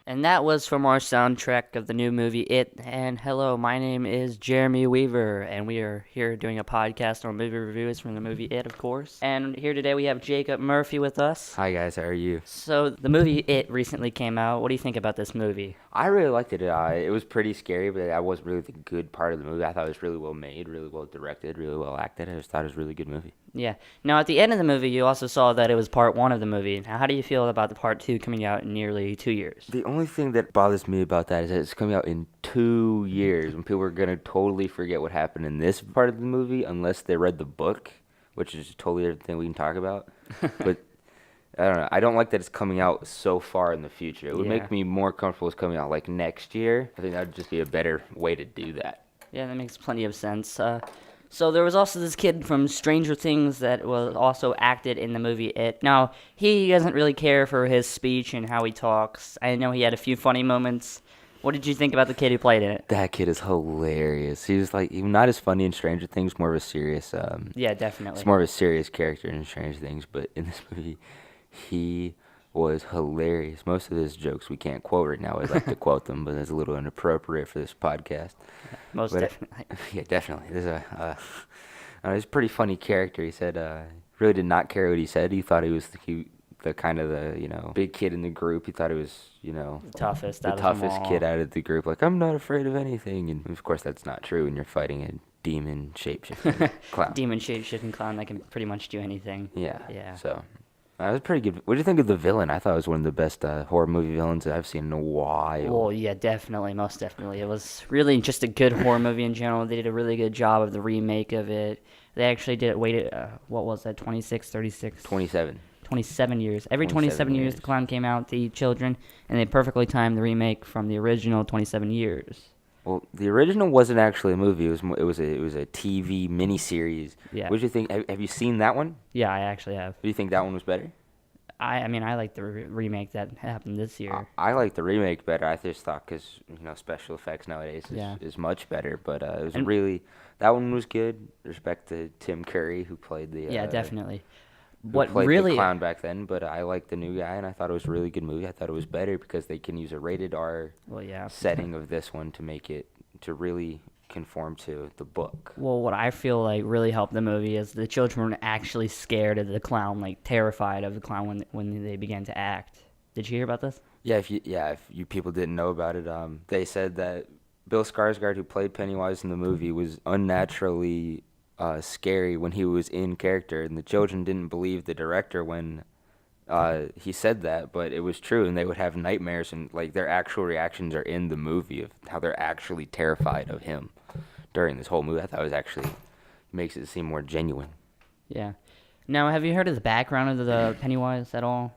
And that was from our soundtrack of the new movie It. And hello, my name is Jeremy Weaver, and we are here doing a podcast on movie reviews from the movie It, of course. And here today we have Jacob Murphy with us. Hi guys, how are you? So the movie It recently came out. What do you think about this movie? I really liked it. It was pretty scary, but that wasn't really the good part of the movie. I thought it was really well made, really well directed, really well acted. I just thought it was a really good movie. Yeah. Now at the end of the movie, you also saw that it was part one of the movie. Now, how do you feel about the part two coming out in nearly 2 years? The only thing that bothers me about that is that it's coming out in 2 years when people are going to totally forget what happened in this part of the movie unless they read the book, which is a totally different thing we can talk about. But I don't know. I don't like that it's coming out so far in the future. It would make me more comfortable it's coming out like next year. I think that would just be a better way to do that. Yeah, that makes plenty of sense. So there was also this kid from Stranger Things that was also acted in the movie It. Now, he doesn't really care for his speech and how he talks. I know he had a few funny moments. What did you think about the kid who played in it? That kid is hilarious. He was like, not as funny in Stranger Things, more of a serious, Yeah, definitely. it's more of a serious character in Stranger Things, but in this movie, he was hilarious. Most of his jokes we can't quote right now. I'd like to quote them, but it's a little inappropriate for this podcast. Most But definitely. yeah, definitely. He's a pretty funny character. He said, really did not care what he said. He thought he was the kind of the big kid in the group. He thought he was The toughest the out of them toughest all. kid out of the group. Like, I'm not afraid of anything. And of course, that's not true when you're fighting a demon shapeshifting clown. Demon shapeshifting clown that can pretty much do anything. Yeah. Yeah. So, it was pretty good. What do you think of the villain? I thought it was one of the best horror movie villains that I've seen in a while. Well, yeah, definitely, most definitely. It was really just a good horror movie in general. They did a really good job of the remake of it. They actually waited, what was that, 26, 36? 27. 27 years. Every 27 27 years, years. the clown came out to eat children, and they perfectly timed the remake from the original 27 years. Well, the original wasn't actually a movie. It was a TV miniseries. Yeah. What do you think? Have you seen that one? Yeah, I actually have. Do you think that one was better? I mean, I like the remake that happened this year. I like the remake better. I just thought because special effects nowadays Yeah. is much better. But it was And- really that one was good. Respect to Tim Curry who played the Yeah, definitely. who What played really the clown back then. But I liked the new guy, and I thought it was a really good movie. I thought it was better because they can use a rated R Well, yeah. setting of this one to make it to really conform to the book. Well, what I feel like really helped the movie is the children were actually scared of the clown, like terrified of the clown when they began to act. Did you hear about this? Yeah, if you people didn't know about it, they said that Bill Skarsgård, who played Pennywise in the movie, was unnaturally scary when he was in character, and the children didn't believe the director when he said that, but it was true, and they would have nightmares, and like their actual reactions are in the movie of how they're actually terrified of him during this whole movie. I thought it was actually makes it seem more genuine. Yeah. Now, have you heard of the background of the Pennywise at all?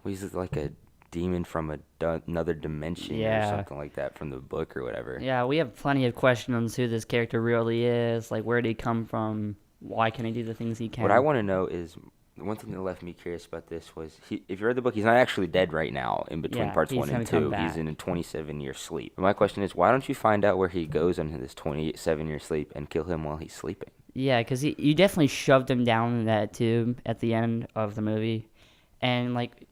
Well, he's like a demon from another dimension Yeah. or something like that from the book or whatever. Yeah, we have plenty of questions who this character really is. Like, where did he come from? Why can he do the things he can? What I want to know is the one thing that left me curious about this was if you read the book, he's not actually dead right now in between Yeah, parts he's 1 and gonna come 2. back. He's in a 27-year sleep. My question is, why don't you find out where he goes into this 27-year sleep and kill him while he's sleeping? Yeah, because you definitely shoved him down in that tube at the end of the movie. And, like,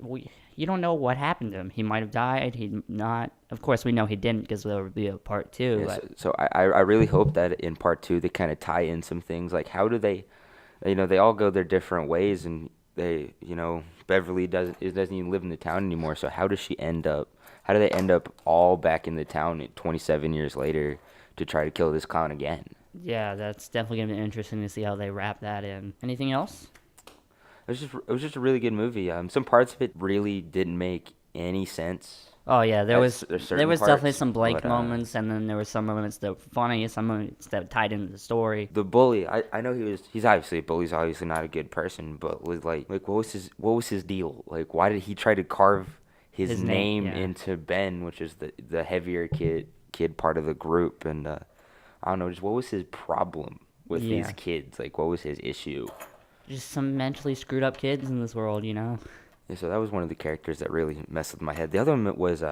you don't know what happened to him. He might have died. He not. Of course, we know he didn't because there would be a part two. Yeah, But so I really hope that in part 2 they kind of tie in some things. Like, how do they, they all go their different ways, and they, Beverly doesn't even live in the town anymore. So how do they end up all back in the town 27 years later to try to kill this clown again? yeah, that's definitely going to be interesting to see how they wrap that in. Anything else? It was just a really good movie. Some parts of it really didn't make any sense. Oh yeah, There's there certain was definitely parts, some blank but, moments, and then there were some moments that were funny, some moments that tied into the story. The bully, I know he's obviously a bully. He's obviously not a good person, but was like what was his deal? Like, why did he try to carve his name yeah. into Ben, which is the heavier kid part of the group? And I don't know, just what was his problem with these Yeah. kids? Like, what was his issue? Just some mentally screwed up kids in this world, you know. Yeah, so that was one of the characters that really messed with my head. The other one was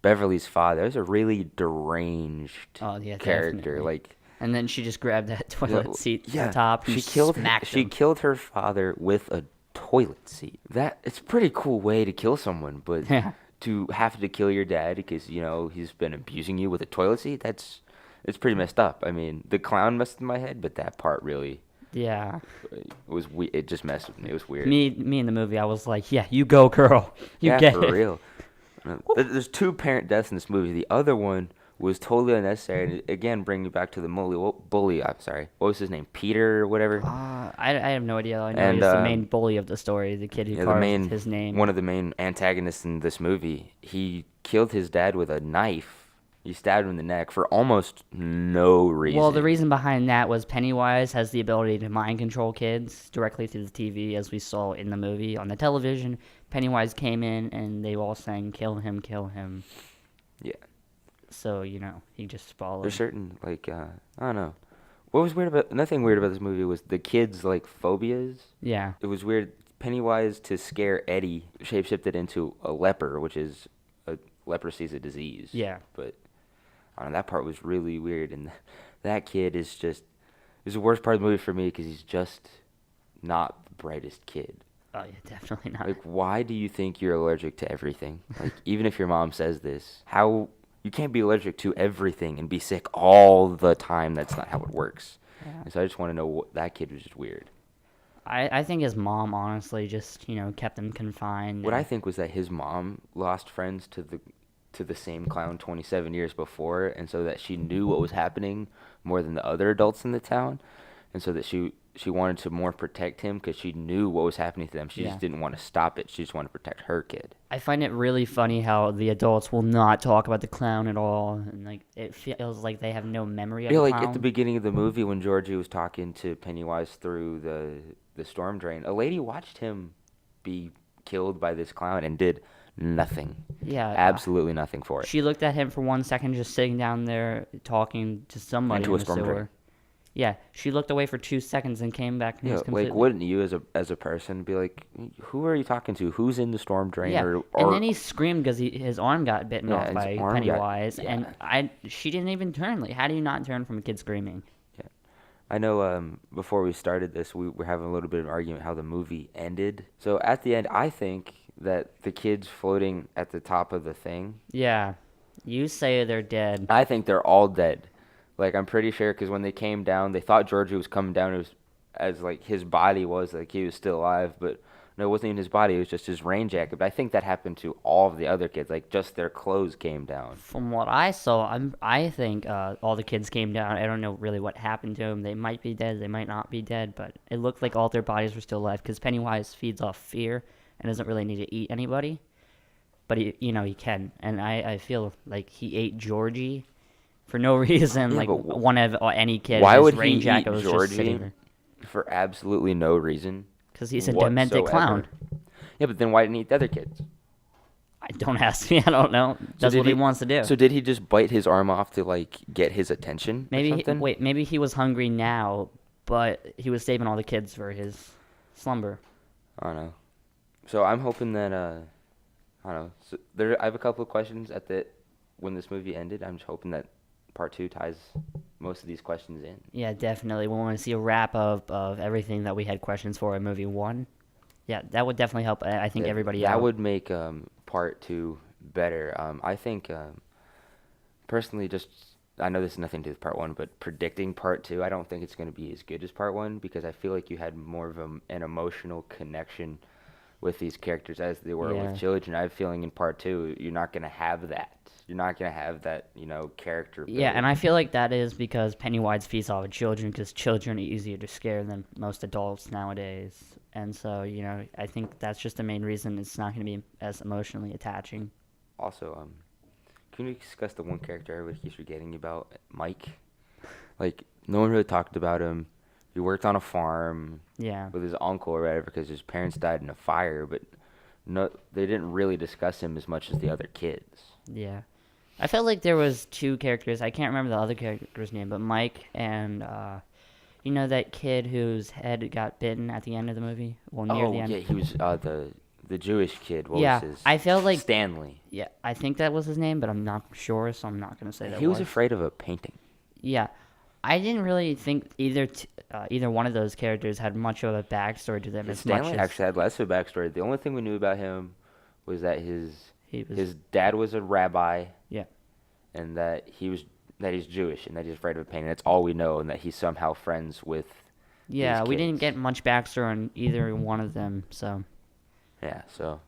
Beverly's father. That was a really deranged Oh yeah, character. definitely. Like, And then she just grabbed that toilet seat yeah, on top and she killed smacked she him. killed her father with a toilet seat. It's a pretty cool way to kill someone, but Yeah. to have to kill your dad because he's been abusing you with a toilet seat. It's pretty messed up. I mean, the clown messed in my head, but that part really Yeah. it just messed with me. It was weird. Me in the movie, I was like, yeah, you go, girl. You Yeah, get for it. real. There's two parent deaths in this movie. The other one was totally unnecessary. And again, bring me back to the bully. I'm sorry. What was his name? Peter or whatever. I have no idea. I know And, he's the main bully of the story, the kid who Yeah, carved his name. one of the main antagonists in this movie. He killed his dad with a knife. He stabbed him in the neck for almost no reason. Well, the reason behind that was Pennywise has the ability to mind control kids directly through the TV, as we saw in the movie. On the television, Pennywise came in and they all sang, kill him, kill him. Yeah. So, he just followed. There's certain, I don't know. What was weird about, nothing weird about this movie was the kids' phobias. Yeah. It was weird. Pennywise, to scare Eddie, shapeshifted into a leper, which is, leprosy is a disease. Yeah. But, I don't know, that part was really weird. And that kid is the worst part of the movie for me because he's just not the brightest kid. Oh, yeah, definitely not. Why do you think you're allergic to everything? Even if your mom says this, you can't be allergic to everything and be sick all the time. That's not how it works. Yeah. And so I just want to know that kid was just weird. I think his mom, honestly, just, kept him confined. What I think was that his mom lost friends to the same clown 27 years before, and so that she knew what was happening more than the other adults in the town, and so that she wanted to more protect him because she knew what was happening to them. She just didn't want to stop it. She just wanted to protect her kid. I find it really funny how the adults will not talk about the clown at all, and it feels like they have no memory of the clown. At the beginning of the movie when Georgie was talking to Pennywise through the storm drain, a lady watched him be killed by this clown and did nothing. Yeah. Absolutely nothing for it. She looked at him for 1 second, just sitting down there talking to somebody Into in a the storm drain. sewer. Yeah, she looked away for 2 seconds and came back. And he was completely... wouldn't you as a person be like, who are you talking to? Who's in the storm drain? Yeah, Or and then he screamed because his arm got bitten off his by arm Pennywise, got- and she didn't even turn. How do you not turn from a kid screaming? I know before we started this, we were having a little bit of an argument how the movie ended. So at the end, I think that the kids floating at the top of the thing, Yeah, you say they're dead. I think they're all dead. I'm pretty sure because when they came down, they thought Georgie was coming down as his body was, he was still alive, but no, it wasn't even his body, it was just his rain jacket. But I think that happened to all of the other kids, just their clothes came down. From what I saw, I think all the kids came down. I don't know really what happened to them. They might be dead, they might not be dead, but it looked like all their bodies were still alive because Pennywise feeds off fear and doesn't really need to eat anybody. But he can, and I feel like he ate Georgie for no reason. Yeah, One of any kid. Why his would rain he jacket eat was just sitting Georgie there. for absolutely no reason? Because he's a demented whatsoever? clown. Yeah, but then why didn't he eat the other kids? Don't ask me. I don't know. That's did what he wants to do. So did he just bite his arm off to get his attention? Maybe or something? maybe he was hungry now, but he was saving all the kids for his slumber. I don't know. So I'm hoping that I don't know. So I have a couple of questions when this movie ended. I'm just hoping that part 2 ties most of these questions in. Yeah, definitely. We want to see a wrap of everything that we had questions for in movie 1. Yeah, that would definitely help. I think everybody out. That would make part 2 better. I think personally, I know this has nothing to do with part 1, but predicting part 2, I don't think it's going to be as good as part 1 because I feel like you had more of an emotional connection with these characters as they were with children. I have a feeling in part 2, you're not going to have that. You're not going to have that, character building. Yeah, and I feel like that is because Pennywise feeds off of children because children are easier to scare than most adults nowadays. And so, I think that's just the main reason it's not going to be as emotionally attaching. Also, can we discuss the one character everybody keeps forgetting about, Mike? No one really talked about him. He worked on a farm with his uncle or whatever because his parents died in a fire, but no, they didn't really discuss him as much as the other kids. Yeah. I felt like there was 2 characters. I can't remember the other character's name, but Mike and, that kid whose head got bitten at the end of the movie? Well, near the end. Yeah, he was the Jewish kid. What Yeah, was his? I felt like... Stanley. Yeah, I think that was his name, but I'm not sure, so I'm not going to say that He was afraid of a painting. Yeah. I didn't really think either one of those characters had much of a backstory to them. Stanley actually had less of a backstory. The only thing we knew about him was that He was. His dad was a rabbi, Yeah. and that he's Jewish, and that he's afraid of a painting. That's all we know, and that he's somehow friends with Yeah, these we didn't kids. get much backstory on either one of them, so Yeah, so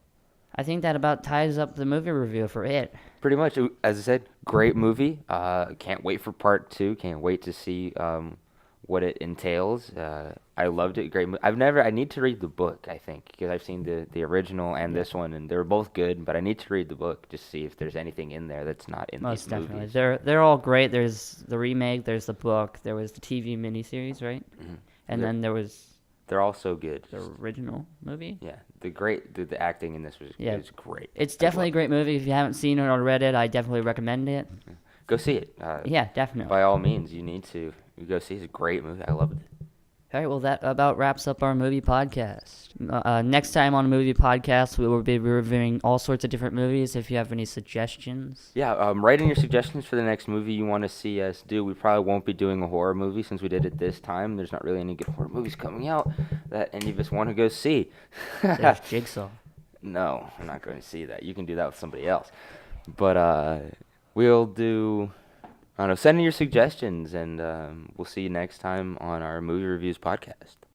I think that about ties up the movie review for it. pretty much, as I said, great movie. Can't wait for part two. Can't wait to see what it entails. I loved it. Great. I need to read the book. I think because I've seen the original and Yeah. this one, and they were both good. But I need to read the book just to see if there's anything in there that's not in Most these definitely. movies. They're all great. There's the remake, there's the book, there was the TV miniseries, right? Mhm. And They're- then there was They're all so good. the original movie. Yeah, the acting in this was Yeah. was great. It's I definitely a loved great movie. If you haven't seen it or read it, I definitely recommend it. it. Go see it. Yeah, definitely. By all means, you need to go see it. It's a great movie. I loved it. All right, well, that about wraps up our movie podcast. Next time on Movie Podcast, we will be reviewing all sorts of different movies. If you have any suggestions, Yeah, write in your suggestions for the next movie you want to see us do. We probably won't be doing a horror movie since we did it this time. There's not really any good horror movies coming out that any of us want to go see. there's Jigsaw. No, I'm not going to see that. You can do that with somebody else. But we'll do. I don't know. Send in your suggestions, and we'll see you next time on our movie reviews podcast.